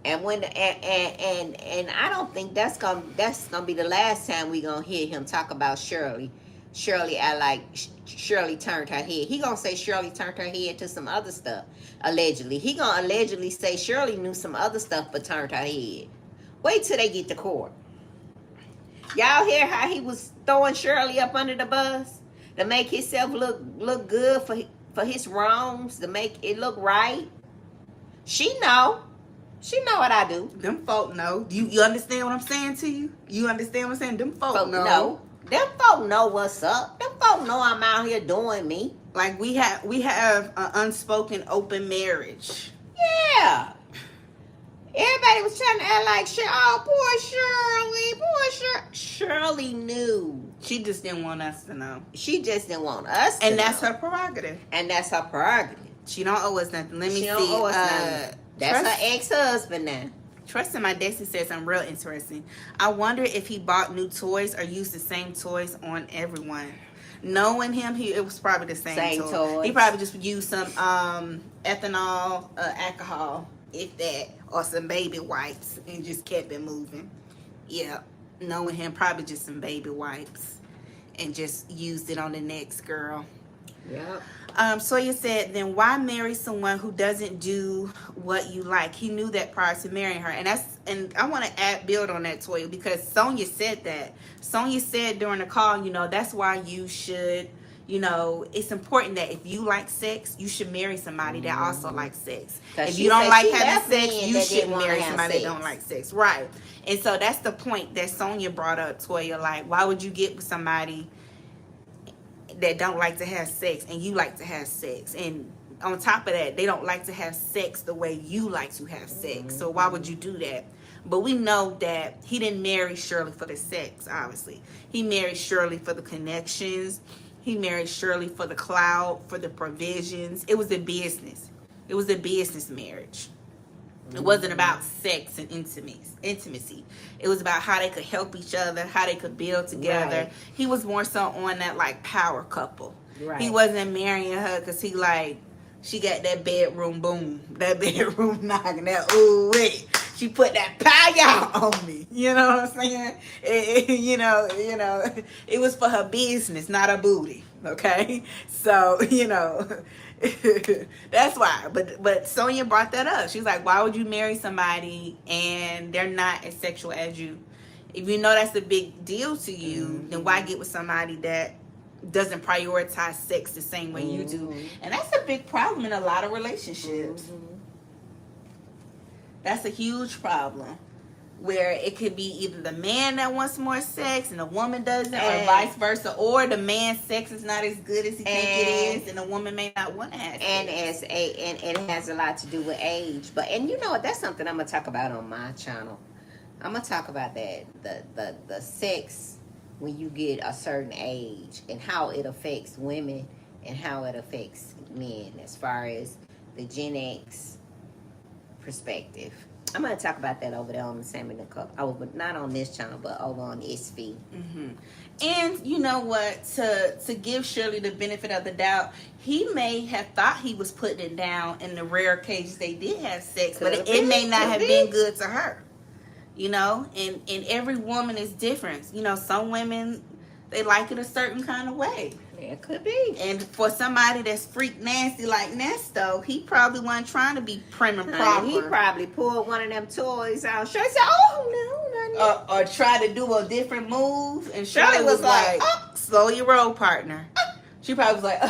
And when and I don't think that's gonna be the last time we gonna hear him talk about Shirley. Shirley, I like Shirley turned her head. He gonna say Shirley turned her head to some other stuff. Allegedly, he gonna allegedly say Shirley knew some other stuff but turned her head. Wait till they get to court. Y'all hear how he was throwing Shirley up under the bus to make himself look good for his wrongs, to make it look right. She know. She know what I do. Them folk know. You understand what I'm saying to you? You understand what I'm saying? Them folk know. No. Them folk know what's up. Them folk know I'm out here doing me. Like we have an unspoken open marriage. Yeah. Everybody was trying to act like, oh, poor Shirley. Shirley knew. She just didn't want us to know. She just didn't want us to know. And that's her prerogative. And that's her prerogative. She don't owe us nothing. Let me see. She don't owe us nothing. That's her ex-husband now. Trust in my Destiny said something real interesting. I wonder if he bought new toys or used the same toys on everyone. Knowing him, it was probably the same toys. He probably just used some ethanol, alcohol, if that, or some baby wipes, and just kept it moving. Yeah, knowing him, probably just some baby wipes, and just used it on the next girl. Yep. Sawyer said, then why marry someone who doesn't do what you like? He knew that prior to marrying her. And I want to build on that, Toya, because Sonya said that. Sonya said during the call, that's why you should, it's important that if you like sex, you should marry somebody that also likes sex. If you don't like having sex, you shouldn't marry somebody that don't like sex. Right. And so that's the point that Sonya brought up, Toya. Like, why would you get with somebody that don't like to have sex and you like to have sex? And on top of that, they don't like to have sex the way you like to have sex. So why would you do that? But we know that he didn't marry Shirley for the sex, obviously. He married Shirley for the connections. He married Shirley for the clout, for the provisions. It was a business. It was a business marriage. It wasn't about sex and intimacy. It was about how they could help each other, how they could build together. Right. He was more so on that like power couple. Right. He wasn't marrying her because she got that bedroom boom, that bedroom knocking, that ooh wait. She put that power on me. You know what I'm saying? It was for her business, not her booty. Okay, so that's why. But Sonya brought that up. She's like, why would you marry somebody and they're not as sexual as you? If you know that's a big deal to you, then why get with somebody that doesn't prioritize sex the same way you do? And that's a big problem in a lot of relationships. That's a huge problem. Where it could be either the man that wants more sex and the woman doesn't, or vice versa, or the man's sex is not as good as he thinks it is, and the woman may not want to have sex. And it has a lot to do with age. And you know what? That's something I'm gonna talk about on my channel. I'm gonna talk about that the sex when you get a certain age and how it affects women and how it affects men as far as the Gen X perspective. I'm going to talk about that over there on the Sam in the Cup. But not on this channel, but over on SV. And you know what? To give Shirley the benefit of the doubt, he may have thought he was putting it down in the rare occasions they did have sex, but it may not have been good to her. And every woman is different. Some women, they like it a certain kind of way. It could be. And for somebody that's freak nasty like Nesto, he probably wasn't trying to be prim and proper. He probably pulled one of them toys out. Shirley said, oh, no. Or try to do a different move. And Shirley was like, slow your roll, partner. She probably was like,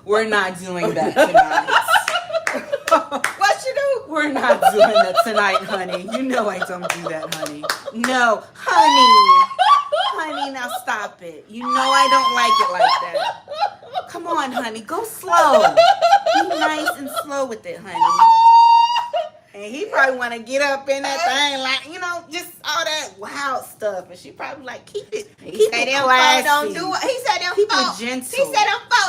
we're not doing that tonight. What you do? We're not doing that tonight, honey. You know I don't do that, honey. No, honey. Honey, now stop it. You know I don't like it like that. Come on, honey. Go slow. Be nice and slow with it, honey. And he probably want to get up in that thing like, just all that wild stuff. And she probably like, keep it classy. He said them folk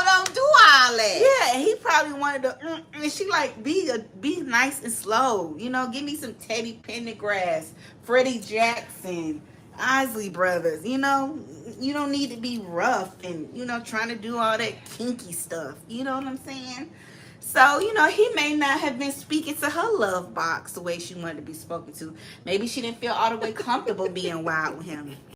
don't do all that. Yeah, and he probably wanted to, and she like, be nice and slow. Give me some Teddy Pendergrass, Freddie Jackson, Isley Brothers. You don't need to be rough and trying to do all that kinky stuff. You know what I'm saying? So, you know, he may not have been speaking to her love box the way she wanted to be spoken to. Maybe she didn't feel all the way comfortable being wild with him.